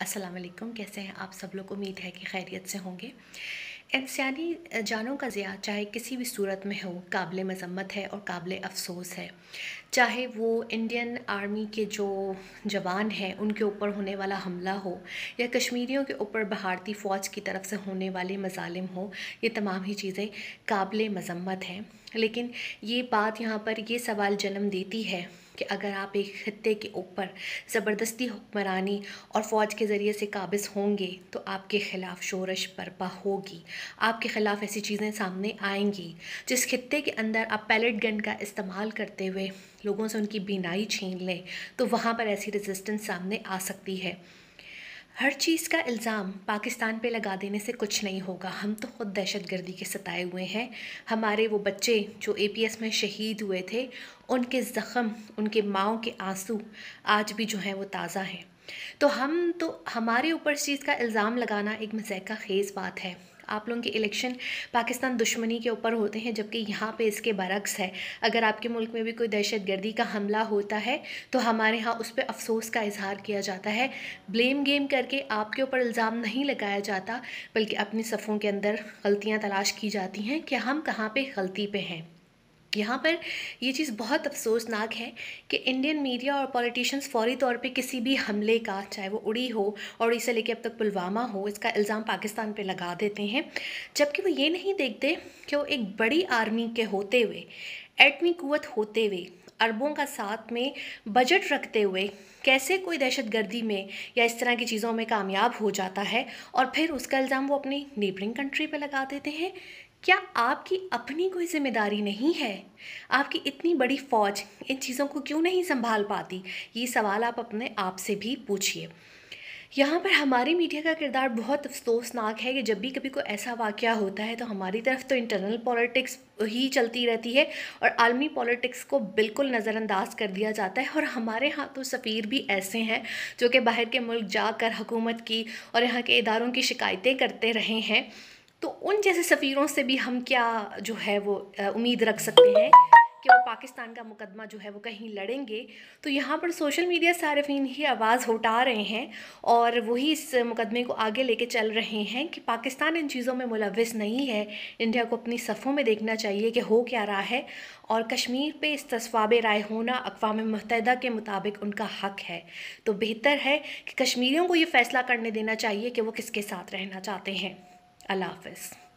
अस्सलाम वालेकुम। कैसे हैं आप सब लोग? उम्मीद है कि खैरियत से होंगे। इंसानी जानों का ज़िया चाहे किसी भी सूरत में हो काबिल मज़म्मत है और काबिल अफ़सोस है। चाहे वो इंडियन आर्मी के जो जवान हैं उनके ऊपर होने वाला हमला हो या कश्मीरियों के ऊपर भारतीय फ़ौज की तरफ से होने वाले मज़ालिम हो, ये तमाम ही चीज़ें काबिल मज़म्मत हैं। लेकिन ये बात यहाँ पर ये सवाल जन्म देती है कि अगर आप एक खित्ते के ऊपर ज़बरदस्ती हुक्मरानी और फ़ौज के ज़रिए से काबिज़ होंगे तो आपके ख़िलाफ़ शोरश बर्पा होगी, आपके ख़िलाफ़ ऐसी चीज़ें सामने आएंगी। जिस खित्ते के अंदर आप पैलेट गन का इस्तेमाल करते हुए लोगों से उनकी बीनाई छीन लें तो वहाँ पर ऐसी रेजिस्टेंस सामने आ सकती है। हर चीज़ का इल्ज़ाम पाकिस्तान पे लगा देने से कुछ नहीं होगा। हम तो ख़ुद दहशतगर्दी के सताए हुए हैं। हमारे वो बच्चे जो एपीएस में शहीद हुए थे, उनके ज़ख़म, उनके माँओं के आंसू आज भी जो हैं वो ताज़ा हैं। तो हमारे ऊपर इस चीज़ का इल्ज़ाम लगाना एक मज़ाक़ ख़ेज़ बात है। आप लोगों के इलेक्शन पाकिस्तान दुश्मनी के ऊपर होते हैं, जबकि यहाँ पे इसके बरक्स है। अगर आपके मुल्क में भी कोई दहशतगर्दी का हमला होता है तो हमारे यहाँ उस पे अफ़सोस का इज़हार किया जाता है। ब्लेम गेम करके आपके ऊपर इल्ज़ाम नहीं लगाया जाता, बल्कि अपनी सफ़ों के अंदर गलतियाँ तलाश की जाती हैं कि हम कहाँ पे गलती पे हैं। यहाँ पर ये चीज़ बहुत अफ़सोसनाक है कि इंडियन मीडिया और पॉलिटिशियंस फ़ौरी तौर पे किसी भी हमले का, चाहे वो उड़ी से लेके अब तक पुलवामा हो, इसका इल्ज़ाम पाकिस्तान पे लगा देते हैं। जबकि वो ये नहीं देखते कि वो एक बड़ी आर्मी के होते हुए, एटमी क़ुव्वत होते हुए, अरबों का साथ में बजट रखते हुए कैसे कोई दहशतगर्दी में या इस तरह की चीज़ों में कामयाब हो जाता है और फिर उसका इल्ज़ाम वो अपनी नेबरिंग कंट्री पे लगा देते हैं। क्या आपकी अपनी कोई ज़िम्मेदारी नहीं है? आपकी इतनी बड़ी फ़ौज इन चीज़ों को क्यों नहीं सँभाल पाती? ये सवाल आप अपने आप से भी पूछिए। यहाँ पर हमारी मीडिया का किरदार बहुत अफ़सोसनाक है कि जब भी कभी कोई ऐसा वाक़या होता है तो हमारी तरफ तो इंटरनल पॉलिटिक्स ही चलती रहती है और आलमी पॉलिटिक्स को बिल्कुल नज़रअंदाज कर दिया जाता है। और हमारे यहाँ तो सफ़ीर भी ऐसे हैं जो कि बाहर के मुल्क जाकर हुकूमत की और यहाँ के इदारों की शिकायतें करते रहे हैं। तो उन जैसे सफ़ीरों से भी हम क्या जो है वो उम्मीद रख सकते हैं कि वो पाकिस्तान का मुकदमा जो है वो कहीं लड़ेंगे। तो यहाँ पर सोशल मीडिया सार्फिन ही आवाज़ उठा रहे हैं और वही इस मुकदमे को आगे लेके चल रहे हैं कि पाकिस्तान इन चीज़ों में मुलव्विस नहीं है। इंडिया को अपनी सफ़ों में देखना चाहिए कि हो क्या रहा है, और कश्मीर पे इस्तिस्वाब राय होना अक़वाम मुत्तहिदा के मुताबिक उनका हक़ है। तो बेहतर है कि कश्मीरियों को ये फ़ैसला करने देना चाहिए कि वो किसके साथ रहना चाहते हैं। अल्लाह हाफ़िज़।